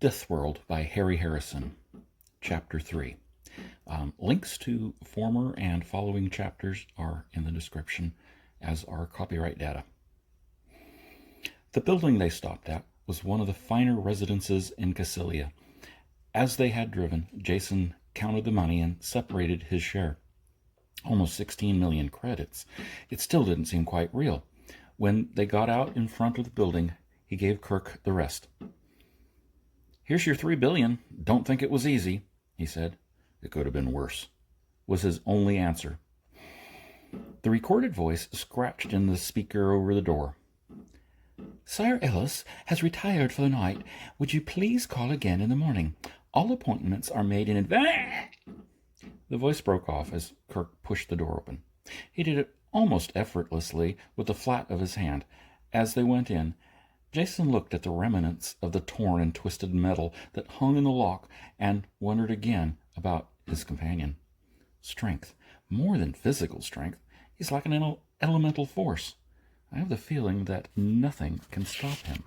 Deathworld by Harry Harrison, Chapter 3. Links to former and following chapters are in the description, as are copyright data. The building they stopped at was one of the finer residences in Cassilia. As they had driven, Jason counted the money and separated his share. Almost 16 million credits. It still didn't seem quite real. When they got out in front of the building, he gave Kirk the rest. "Here's your $3 billion. Don't think it was easy," he said. "It could have been worse," was his only answer. The recorded voice scratched in the speaker over the door. "Sire Ellis has retired for the night. Would you please call again in the morning? All appointments are made in advance." The voice broke off as Kirk pushed the door open. He did it almost effortlessly with the flat of his hand. As they went in, Jason looked at the remnants of the torn and twisted metal that hung in the lock and wondered again about his companion. Strength, more than physical strength. He's like an elemental force. I have the feeling that nothing can stop him.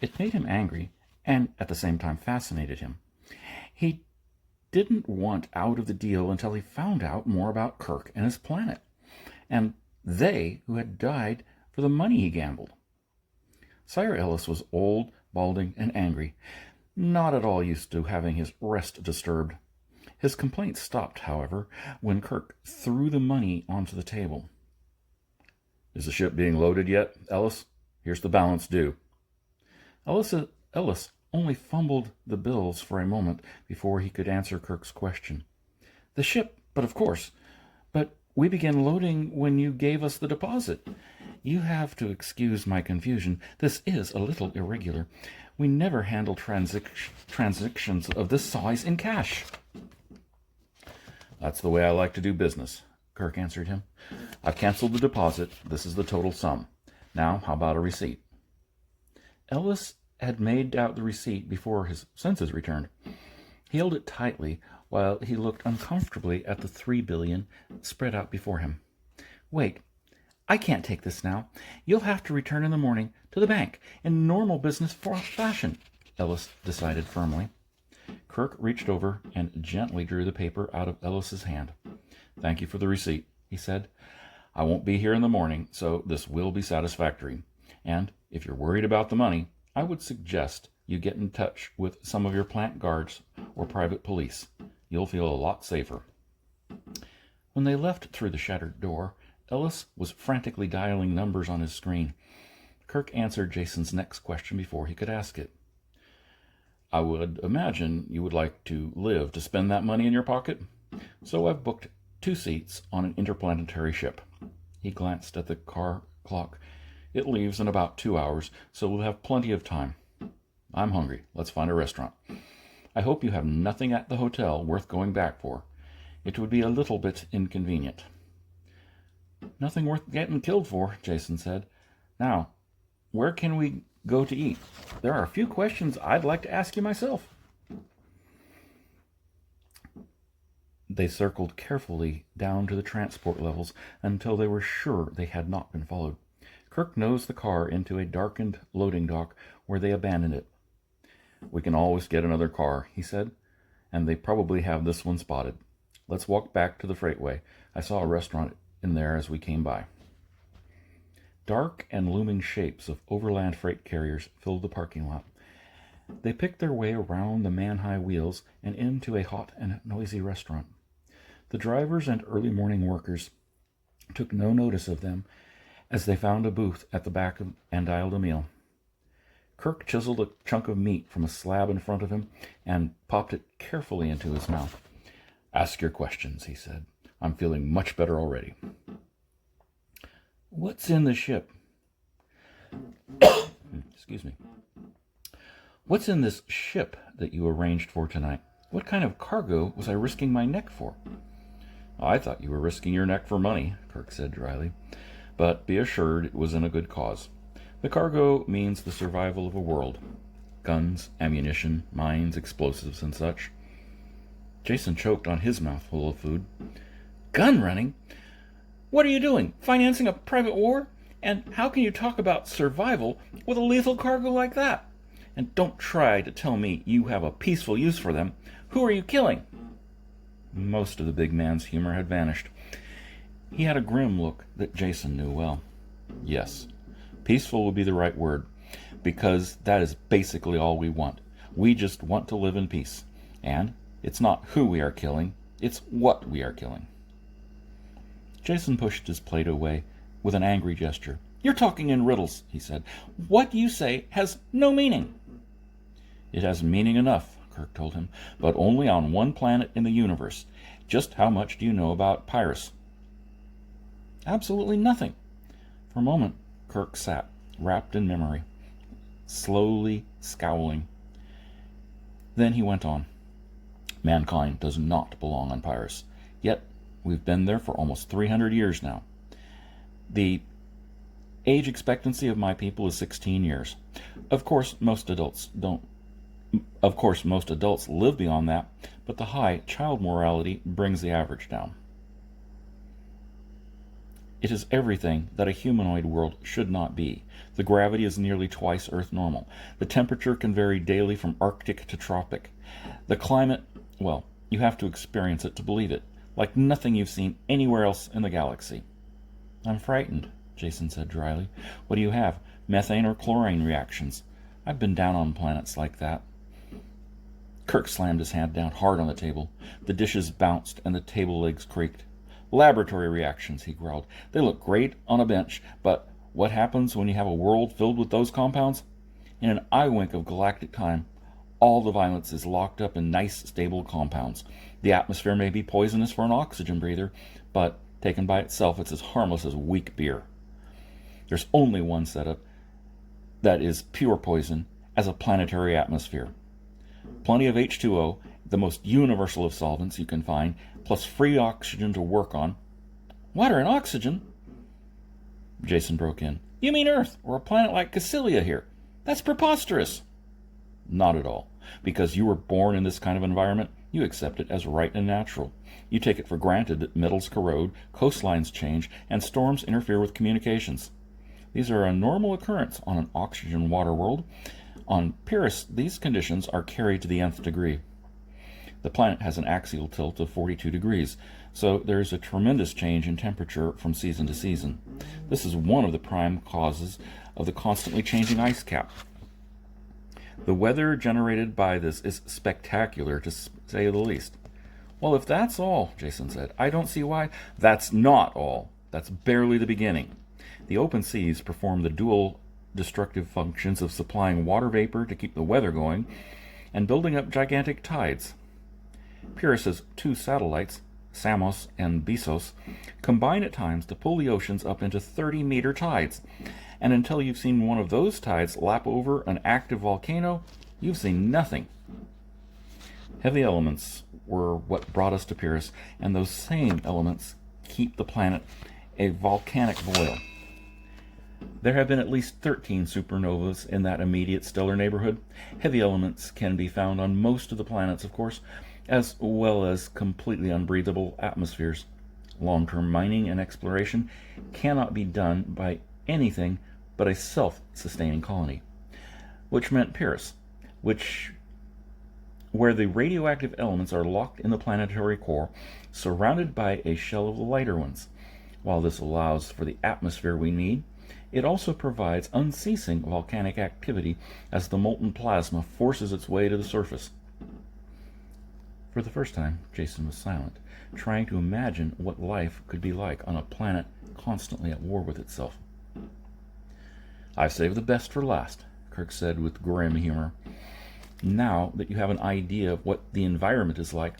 It made him angry and at the same time fascinated him. He didn't want out of the deal until he found out more about Kirk and his planet, and they who had died for the money he gambled. Sire Ellis was old, balding, and angry, not at all used to having his rest disturbed. His complaints stopped, however, when Kirk threw the money onto the table. "Is the ship being loaded yet, Ellis? Here's the balance due." Ellis only fumbled the bills for a moment before he could answer Kirk's question. "The ship, but of course. But we began loading when you gave us the deposit. You have to excuse my confusion. This is a little irregular. We never handle transactions of this size in cash." "That's the way I like to do business," Kirk answered him. "I've canceled the deposit. This is the total sum. Now, how about a receipt?" Ellis had made out the receipt before his senses returned. He held it tightly while he looked uncomfortably at the $3 billion spread out before him. "Wait. I can't take this now. You'll have to return in the morning to the bank in normal business fashion," Ellis decided firmly. Kirk reached over and gently drew the paper out of Ellis's hand. "Thank you for the receipt," he said. "I won't be here in the morning, so this will be satisfactory. And if you're worried about the money, I would suggest you get in touch with some of your plant guards or private police. You'll feel a lot safer." When they left through the shattered door, Ellis was frantically dialing numbers on his screen. Kirk answered Jason's next question before he could ask it. "I would imagine you would like to live to spend that money in your pocket. So I've booked 2 seats on an interplanetary ship." He glanced at the car clock. "It leaves in about 2 hours, so we'll have plenty of time. I'm hungry. Let's find a restaurant. I hope you have nothing at the hotel worth going back for. It would be a little bit inconvenient." "Nothing worth getting killed for," Jason said. "Now, where can we go to eat? There are a few questions I'd like to ask you myself." They circled carefully down to the transport levels until they were sure they had not been followed. Kirk nosed the car into a darkened loading dock where they abandoned it. "We can always get another car," he said, "and they probably have this one spotted. Let's walk back to the freightway. I saw a restaurant in there as we came by." Dark and looming shapes of overland freight carriers filled the parking lot. They picked their way around the man-high wheels and into a hot and noisy restaurant. The drivers and early morning workers took no notice of them as they found a booth at the back and dialed a meal. Kirk chiseled a chunk of meat from a slab in front of him and popped it carefully into his mouth. "Ask your questions," he said. "I'm feeling much better already." "What's in the ship?" Excuse me. "What's in this ship that you arranged for tonight? What kind of cargo was I risking my neck for?" "I thought you were risking your neck for money," Kirk said dryly. "But be assured it was in a good cause. The cargo means the survival of a world. Guns, ammunition, mines, explosives, and such." Jason choked on his mouthful of food. "Gun running? What are you doing? Financing a private war? And how can you talk about survival with a lethal cargo like that? And don't try to tell me you have a peaceful use for them. Who are you killing?" Most of the big man's humor had vanished. He had a grim look that Jason knew well. Yes, peaceful would be the right word, because that is basically all we want. We just want to live in peace. And it's not who we are killing, it's what we are killing. Jason pushed his plate away with an angry gesture. "You're talking in riddles," he said. "What you say has no meaning." "It has meaning enough," Kirk told him, "but only on one planet in the universe. Just how much do you know about Pyrrhus?" "Absolutely nothing." For a moment, Kirk sat, wrapped in memory, slowly scowling. Then he went on. "Mankind does not belong on Pyrrhus. Yet, we've been there for almost 300 years now. The age expectancy of my people is 16 years. Of course, most adults live beyond that, but the high child mortality brings the average down. It is everything that a humanoid world should not be. The gravity is nearly twice Earth normal. The temperature can vary daily from Arctic to tropic. The climate, well, you have to experience it to believe it, like nothing you've seen anywhere else in the galaxy." "I'm frightened," Jason said dryly. "What do you have, methane or chlorine reactions? I've been down on planets like that." Kirk slammed his hand down hard on the table. The dishes bounced and the table legs creaked. "Laboratory reactions," he growled. "They look great on a bench, but what happens when you have a world filled with those compounds? In an eye wink of galactic time, all the violence is locked up in nice, stable compounds. The atmosphere may be poisonous for an oxygen breather, but taken by itself, it's as harmless as weak beer. There's only one setup that is pure poison as a planetary atmosphere. Plenty of H2O, the most universal of solvents you can find, plus free oxygen to work on." "Water and oxygen?" Jason broke in. "You mean Earth, or a planet like Cassilia here? That's preposterous." "Not at all. Because you were born in this kind of environment, you accept it as right and natural. You take it for granted that metals corrode, coastlines change, and storms interfere with communications. These are a normal occurrence on an oxygen water world. On Pyrrhus, these conditions are carried to the nth degree. The planet has an axial tilt of 42 degrees, so there is a tremendous change in temperature from season to season. This is one of the prime causes of the constantly changing ice cap. The weather generated by this is spectacular, to say the least." "Well, if that's all," Jason said, "I don't see why—" "That's not all. That's barely the beginning. The open seas perform the dual destructive functions of supplying water vapor to keep the weather going and building up gigantic tides. Pyrrhus's two satellites, Samos and Bessos, combine at times to pull the oceans up into 30-meter tides, and until you've seen one of those tides lap over an active volcano, you've seen nothing. Heavy elements were what brought us to Pyrrhus, and those same elements keep the planet a volcanic boil. There have been at least 13 supernovas in that immediate stellar neighborhood. Heavy elements can be found on most of the planets, of course, as well as completely unbreathable atmospheres. Long-term mining and exploration cannot be done by anything but a self-sustaining colony, which meant Pyrrhus, where the radioactive elements are locked in the planetary core, surrounded by a shell of lighter ones. While this allows for the atmosphere we need, it also provides unceasing volcanic activity as the molten plasma forces its way to the surface. For the first time, Jason was silent, trying to imagine what life could be like on a planet constantly at war with itself. "I've saved the best for last," Kirk said with grim humor. "Now that you have an idea of what the environment is like,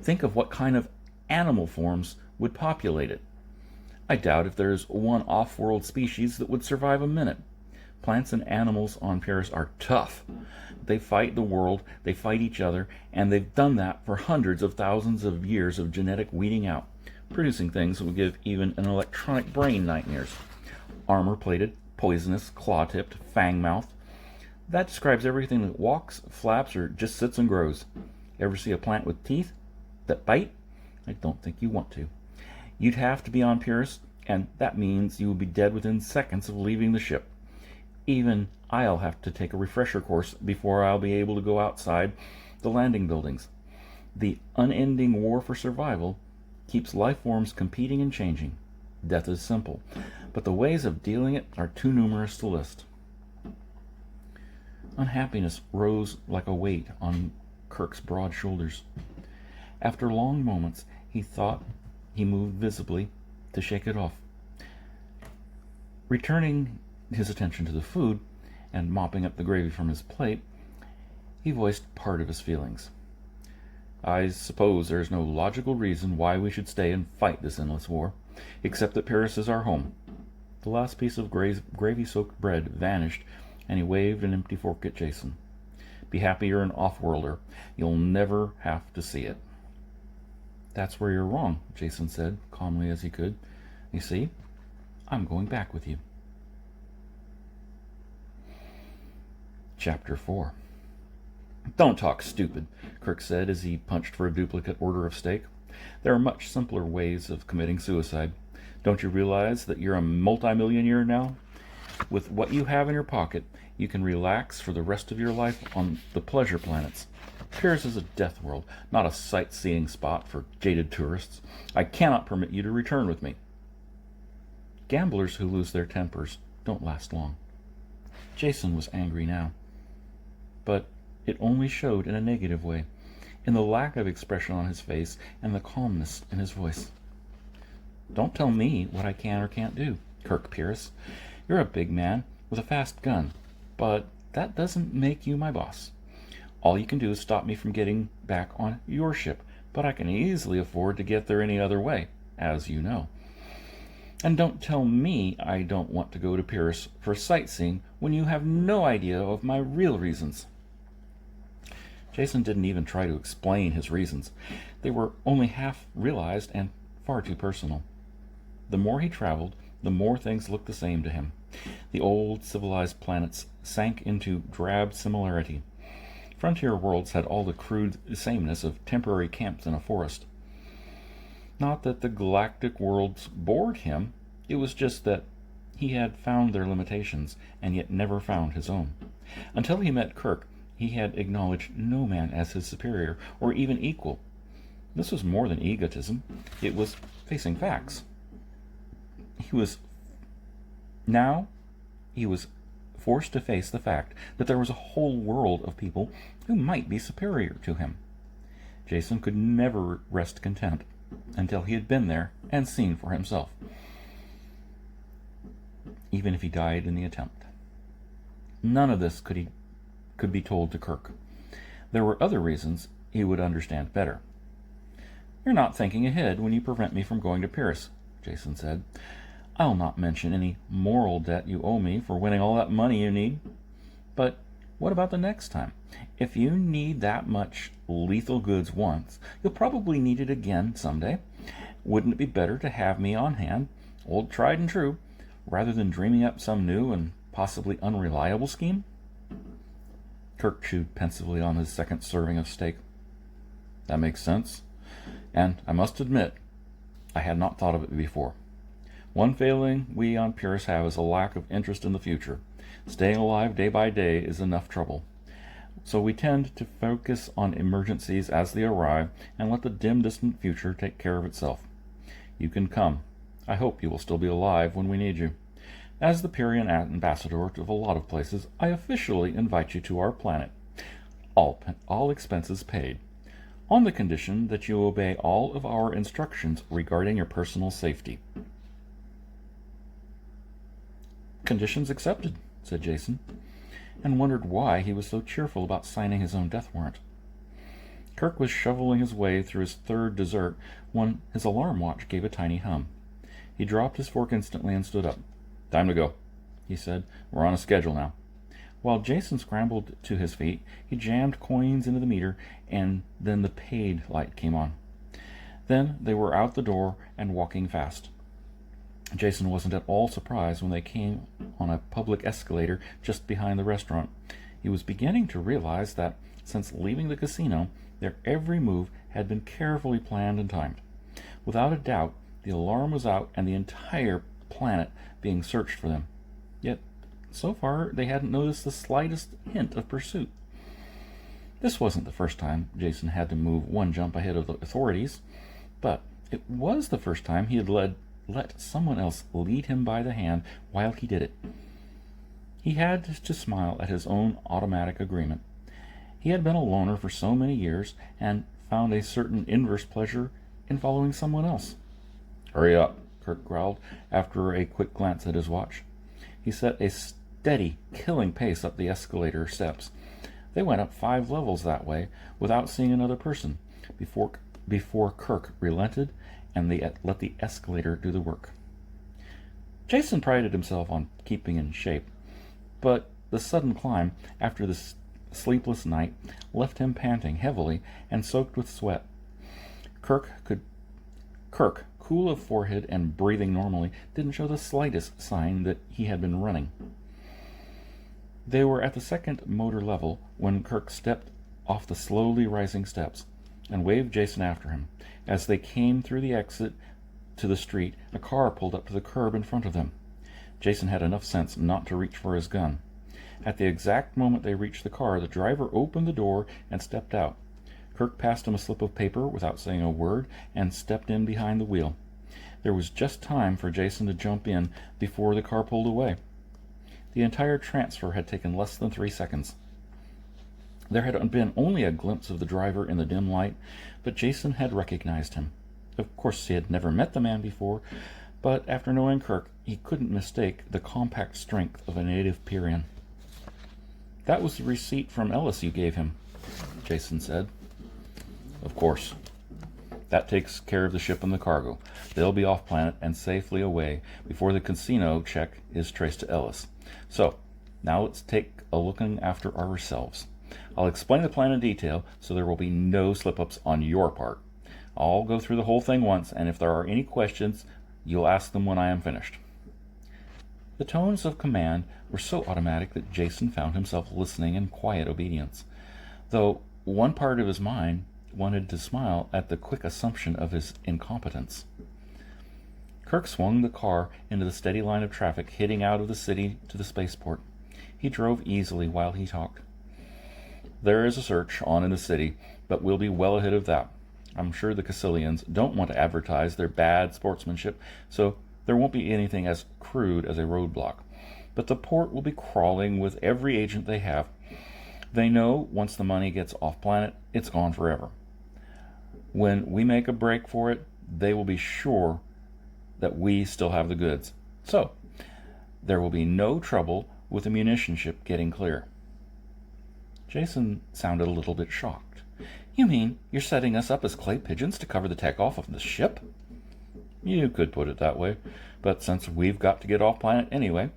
think of what kind of animal forms would populate it. I doubt if there's one off-world species that would survive a minute. Plants and animals on Pyrrhus are tough. They fight the world, they fight each other, and they've done that for hundreds of thousands of years of genetic weeding out, producing things that would give even an electronic brain nightmares. Armor-plated, poisonous, claw-tipped, fang-mouthed. That describes everything that walks, flaps, or just sits and grows. Ever see a plant with teeth that bite? I don't think you want to. You'd have to be on Pyrrhus, and that means you would be dead within seconds of leaving the ship. Even I'll have to take a refresher course before I'll be able to go outside the landing buildings. The unending war for survival keeps life forms competing and changing. Death is simple, but the ways of dealing it are too numerous to list. Unhappiness rose like a weight on Kirk's broad shoulders. After long moments, he thought he moved visibly to shake it off. Returning his attention to the food and mopping up the gravy from his plate, he voiced part of his feelings. I suppose there's no logical reason why we should stay and fight this endless war, except that Paris is our home. The last piece of gravy-soaked bread vanished, and he waved an empty fork at Jason. Be happy you're an off-worlder. You'll never have to see it. That's where you're wrong, Jason said, calmly as he could. You see, I'm going back with you. Chapter 4. Don't talk stupid, Kirk said as he punched for a duplicate order of steak. There are much simpler ways of committing suicide. Don't you realize that you're a multimillionaire now? With what you have in your pocket, you can relax for the rest of your life on the pleasure planets. Paris is a death world, not a sightseeing spot for jaded tourists. I cannot permit you to return with me. Gamblers who lose their tempers don't last long. Jason was angry now, but it only showed in a negative way, in the lack of expression on his face and the calmness in his voice. Don't tell me what I can or can't do, Kirk Pierce. You're a big man with a fast gun, but that doesn't make you my boss. All you can do is stop me from getting back on your ship, but I can easily afford to get there any other way, as you know. And don't tell me I don't want to go to Paris for sightseeing when you have no idea of my real reasons. Jason didn't even try to explain his reasons. They were only half realized and far too personal. The more he traveled, the more things looked the same to him. The old civilized planets sank into drab similarity. Frontier worlds had all the crude sameness of temporary camps in a forest. Not that the galactic worlds bored him, it was just that he had found their limitations and yet never found his own. Until he met Kirk, he had acknowledged no man as his superior or even equal. This was more than egotism, it was facing facts. He was forced to face the fact that there was a whole world of people who might be superior to him. Jason could never rest content until he had been there and seen for himself, even if he died in the attempt. None of this could be told to Kirk. There were other reasons he would understand better. You're not thinking ahead when you prevent me from going to Paris, Jason said. I'll not mention any moral debt you owe me for winning all that money you need. But what about the next time? If you need that much lethal goods once, you'll probably need it again someday. Wouldn't it be better to have me on hand, old tried and true, rather than dreaming up some new and possibly unreliable scheme? Kirk chewed pensively on his second serving of steak. That makes sense. And I must admit, I had not thought of it before. One failing we on Paris have is a lack of interest in the future. Staying alive day by day is enough trouble. So we tend to focus on emergencies as they arrive and let the dim, distant future take care of itself. You can come. I hope you will still be alive when we need you. As the Pyrrhian ambassador of a lot of places, I officially invite you to our planet. All expenses paid, on the condition that you obey all of our instructions regarding your personal safety. Conditions accepted, said Jason, and wondered why he was so cheerful about signing his own death warrant. Kirk was shoveling his way through his third dessert when his alarm watch gave a tiny hum. He dropped his fork instantly and stood up. Time to go, he said. We're on a schedule now. While Jason scrambled to his feet, he jammed coins into the meter, and then the paid light came on. Then they were out the door and walking fast. Jason wasn't at all surprised when they came on a public escalator just behind the restaurant. He was beginning to realize that, since leaving the casino, their every move had been carefully planned and timed. Without a doubt, the alarm was out and the entire planet being searched for them. Yet So far, they hadn't noticed the slightest hint of pursuit. This wasn't the first time Jason had to move one jump ahead of the authorities, but it was the first time he had let someone else lead him by the hand while he did it. He had to smile at his own automatic agreement. He had been a loner for so many years and found a certain inverse pleasure in following someone else. "Hurry up," Kirk growled after a quick glance at his watch. He set a steady, killing pace up the escalator steps. They went up 5 levels that way without seeing another person before Kirk relented and let the escalator do the work. Jason prided himself on keeping in shape, but the sudden climb after the sleepless night left him panting heavily and soaked with sweat. Kirk, cool of forehead and breathing normally, didn't show the slightest sign that he had been running. They were at the second motor level when Kirk stepped off the slowly rising steps and waved Jason after him. As they came through the exit to the street, a car pulled up to the curb in front of them. Jason had enough sense not to reach for his gun. At the exact moment they reached the car, the driver opened the door and stepped out. Kirk passed him a slip of paper without saying a word and stepped in behind the wheel. There was just time for Jason to jump in before the car pulled away. The entire transfer had taken less than 3 seconds. There had been only a glimpse of the driver in the dim light, but Jason had recognized him. Of course, he had never met the man before, but after knowing Kirk, he couldn't mistake the compact strength of a native Pyrian. "That was the receipt from Ellis you gave him," Jason said. "Of course. That takes care of the ship and the cargo. They'll be off planet and safely away before the casino check is traced to Ellis. So, now let's take a looking after ourselves. I'll explain the plan in detail so there will be no slip-ups on your part. I'll go through the whole thing once, and if there are any questions, you'll ask them when I am finished." The tones of command were so automatic that Jason found himself listening in quiet obedience, though one part of his mind wanted to smile at the quick assumption of his incompetence. Kirk swung the car into the steady line of traffic heading out of the city to the spaceport. He drove easily while he talked. "There is a search on in the city, but we'll be well ahead of that. I'm sure the Cassilians don't want to advertise their bad sportsmanship, so there won't be anything as crude as a roadblock. But the port will be crawling with every agent they have. They know once the money gets off planet, it's gone forever. When we make a break for it, they will be sure that we still have the goods. So, there will be no trouble with the munition ship getting clear." Jason sounded a little bit shocked. "You mean you're setting us up as clay pigeons to cover the takeoff of the ship?" "You could put it that way, but since we've got to get off planet anyway,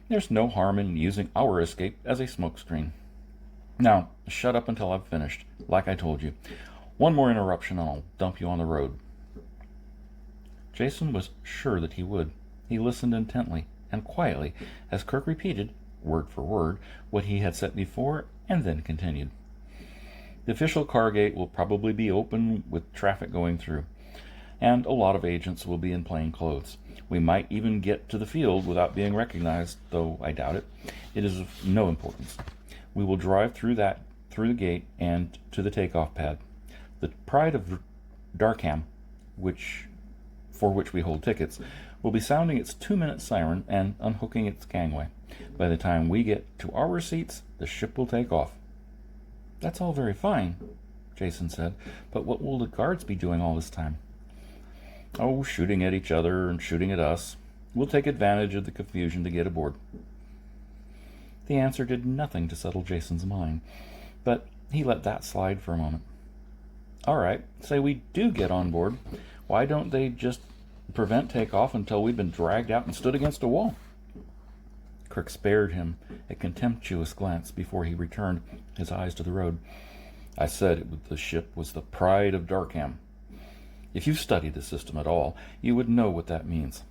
there's no harm in using our escape as a smokescreen. Now, shut up until I've finished, like I told you. One more interruption and I'll dump you on the road." Jason was sure that he would. He listened intently and quietly as Kirk repeated, word for word, what he had said before, and then continued. "The official car gate will probably be open with traffic going through, and a lot of agents will be in plain clothes. We might even get to the field without being recognized, though I doubt it. It is of no importance. We will drive through the gate and to the takeoff pad. The Pride of Darkham, for which we hold tickets, will be sounding its 2-minute siren and unhooking its gangway. By the time we get to our seats, the ship will take off." "That's all very fine," Jason said, "but what will the guards be doing all this time?" "Oh, shooting at each other and shooting at us. We'll take advantage of the confusion to get aboard." The answer did nothing to settle Jason's mind, but he let that slide for a moment. "All right, say we do get on board. Why don't they just prevent takeoff until we've been dragged out and stood against a wall?" Kirk spared him a contemptuous glance before he returned his eyes to the road. "I said the ship was the Pride of Darkham. If you've studied the system at all, you would know what that means.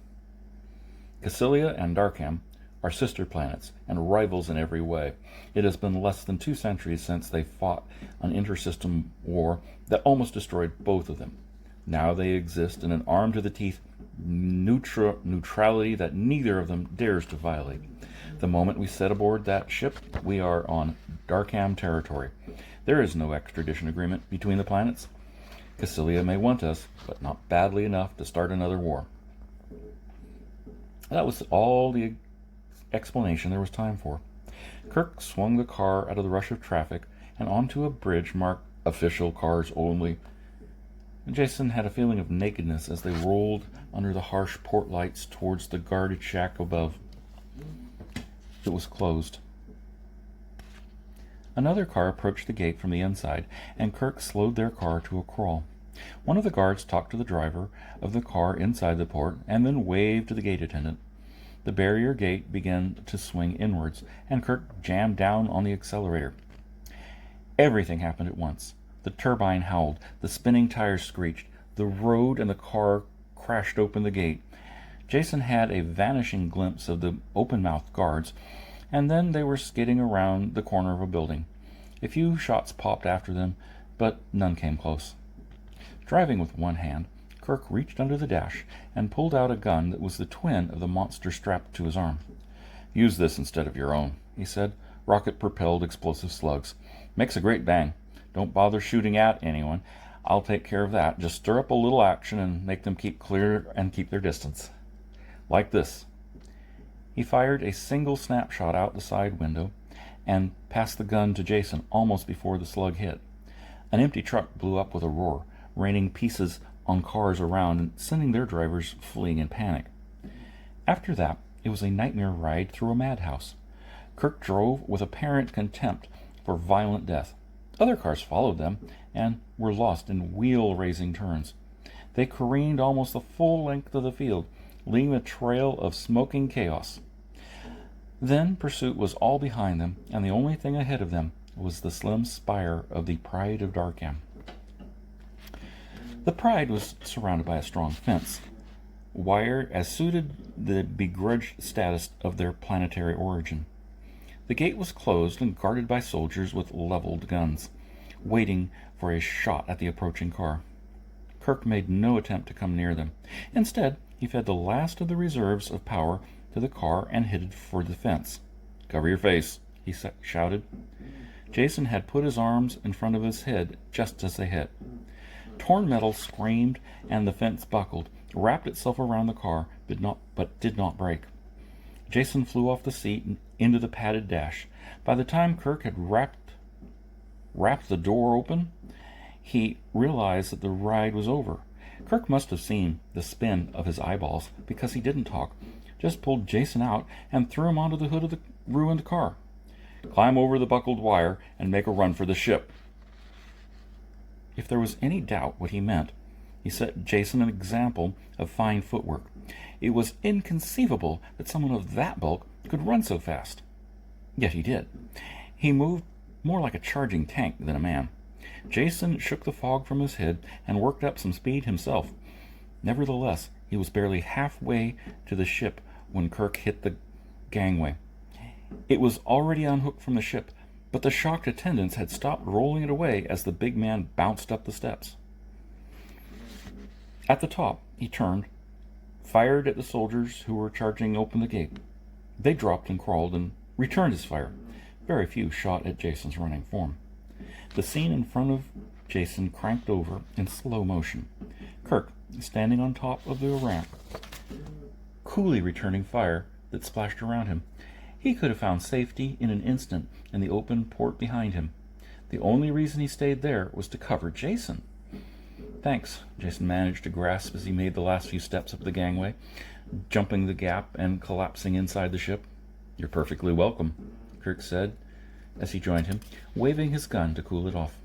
Cassilia and Darkham are sister planets and rivals in every way. It has been less than 2 centuries since they fought an intersystem war that almost destroyed both of them. Now they exist in an armed-to-the-teeth neutrality that neither of them dares to violate. The moment we set aboard that ship, we are on Darkham territory. There is no extradition agreement between the planets. Cassilia may want us, but not badly enough to start another war. That was all the explanation there was time for. Kirk swung the car out of the rush of traffic and onto a bridge marked Official Cars Only. Jason had a feeling of nakedness as they rolled under the harsh port lights towards the guarded shack above. It was closed. Another car approached the gate from the inside, and Kirk slowed their car to a crawl. One of the guards talked to the driver of the car inside the port, and then waved to the gate attendant. The barrier gate began to swing inwards, and Kirk jammed down on the accelerator. Everything happened at once. The turbine howled, the spinning tires screeched, the road and the car crashed open the gate. Jason had a vanishing glimpse of the open-mouthed guards, and then they were skidding around the corner of a building. A few shots popped after them, but none came close. Driving with one hand, Kirk reached under the dash and pulled out a gun that was the twin of the monster strapped to his arm. "Use this instead of your own," he said. "Rocket-propelled explosive slugs. Makes a great bang. Don't bother shooting at anyone. I'll take care of that. Just stir up a little action and make them keep clear and keep their distance. Like this." He fired a single snapshot out the side window and passed the gun to Jason almost before the slug hit. An empty truck blew up with a roar, raining pieces on cars around and sending their drivers fleeing in panic. After that, it was a nightmare ride through a madhouse. Kirk drove with apparent contempt for violent death. Other cars followed them and were lost in wheel-raising turns. They careened almost the full length of the field, leaving a trail of smoking chaos. Then pursuit was all behind them, and the only thing ahead of them was the slim spire of the Pride of Darkham. The Pride was surrounded by a strong fence, wired as suited the begrudged status of their planetary origin. The gate was closed and guarded by soldiers with leveled guns, waiting for a shot at the approaching car. Kirk made no attempt to come near them. Instead, he fed the last of the reserves of power to the car and headed for the fence. "Cover your face," he shouted. Jason had put his arms in front of his head just as they hit. Torn metal screamed, and the fence buckled, wrapped itself around the car, but did not break. Jason flew off the seat and into the padded dash. By the time Kirk had wrapped the door open, he realized that the ride was over. Kirk must have seen the spin of his eyeballs, because he didn't talk, just pulled Jason out and threw him onto the hood of the ruined car. "Climb over the buckled wire and make a run for the ship." If there was any doubt what he meant, he set Jason an example of fine footwork. It was inconceivable that someone of that bulk could run so fast. Yet he did. He moved more like a charging tank than a man. Jason shook the fog from his head and worked up some speed himself. Nevertheless, he was barely halfway to the ship when Kirk hit the gangway. It was already unhooked from the ship, but the shocked attendants had stopped rolling it away as the big man bounced up the steps. At the top, he turned, fired at the soldiers who were charging open the gate. They dropped and crawled and returned his fire. Very few shot at Jason's running form. The scene in front of Jason cranked over in slow motion. Kirk, standing on top of the ramp, coolly returning fire that splashed around him. He could have found safety in an instant in the open port behind him. The only reason he stayed there was to cover Jason. "Thanks," Jason managed to grasp as he made the last few steps up the gangway, jumping the gap and collapsing inside the ship. "You're perfectly welcome," Kirk said as he joined him, waving his gun to cool it off.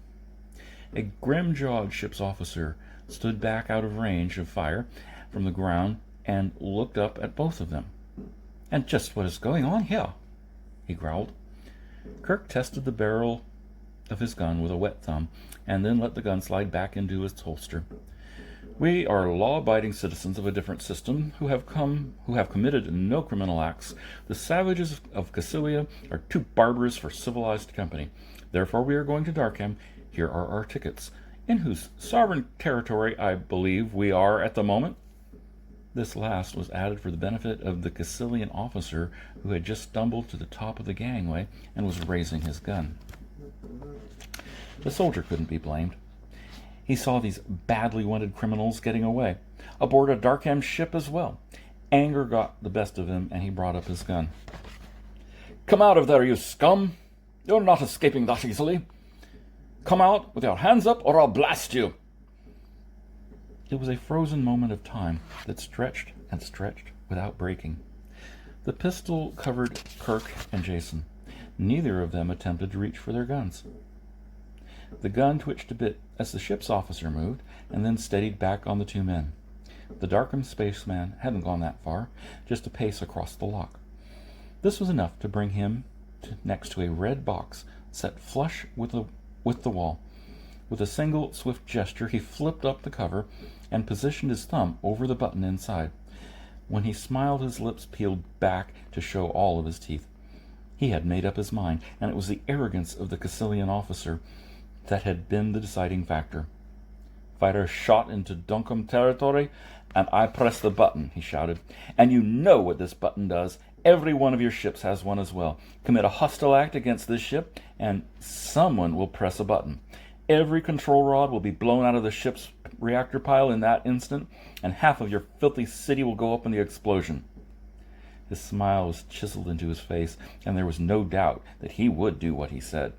A grim-jawed ship's officer stood back out of range of fire from the ground and looked up at both of them. "And just what is going on here?" he growled. Kirk tested the barrel of his gun with a wet thumb and then let the gun slide back into its holster. "We are law-abiding citizens of a different system who have committed no criminal acts. The savages of Cassilia are too barbarous for civilized company. Therefore we are going to Darkham. Here are our tickets, in whose sovereign territory I believe we are at the moment." This last was added for the benefit of the Caecilian officer who had just stumbled to the top of the gangway and was raising his gun. The soldier couldn't be blamed. He saw these badly wanted criminals getting away, aboard a Darkham ship as well. Anger got the best of him, and he brought up his gun. "Come out of there, you scum! You're not escaping that easily. Come out with your hands up, or I'll blast you!" It was a frozen moment of time that stretched and stretched without breaking. The pistol covered Kirk and Jason. Neither of them attempted to reach for their guns. The gun twitched a bit as the ship's officer moved, and then steadied back on the two men. The Darkham spaceman hadn't gone that far, just a pace across the lock. This was enough to bring him next to a red box set flush with the wall. With a single swift gesture, he flipped up the cover and positioned his thumb over the button inside. When he smiled, his lips peeled back to show all of his teeth. He had made up his mind, and it was the arrogance of the Caecilian officer that had been the deciding factor. "Fire a shot into Dunkum territory, and I press the button," he shouted. "And you know what this button does. Every one of your ships has one as well. Commit a hostile act against this ship, and someone will press a button. Every control rod will be blown out of the ship's reactor pile in that instant, and half of your filthy city will go up in the explosion." His smile was chiseled into his face, and there was no doubt that he would do what he said.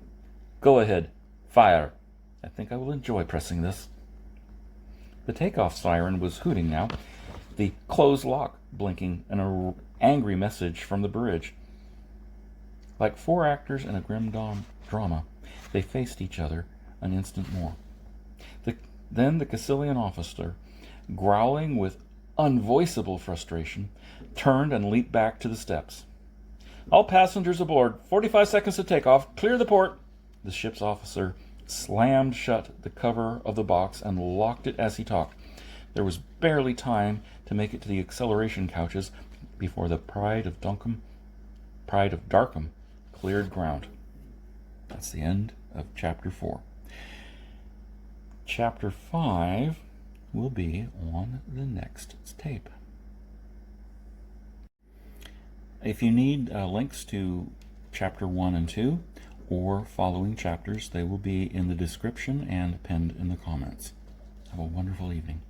"Go ahead. Fire. I think I will enjoy pressing this." The takeoff siren was hooting now, the closed lock blinking, an angry message from the bridge. Like four actors in a grim drama, they faced each other an instant more. Then the Caecilian officer, growling with unvoicable frustration, turned and leaped back to the steps. "All passengers aboard. 45 seconds to takeoff. Clear the port." The ship's officer slammed shut the cover of the box and locked it as he talked. There was barely time to make it to the acceleration couches before the Pride of Darkham cleared ground. That's the end of Chapter 4. Chapter 5 will be on the next tape. If you need links to Chapter 1 and 2 or following chapters, they will be in the description and pinned in the comments. Have a wonderful evening.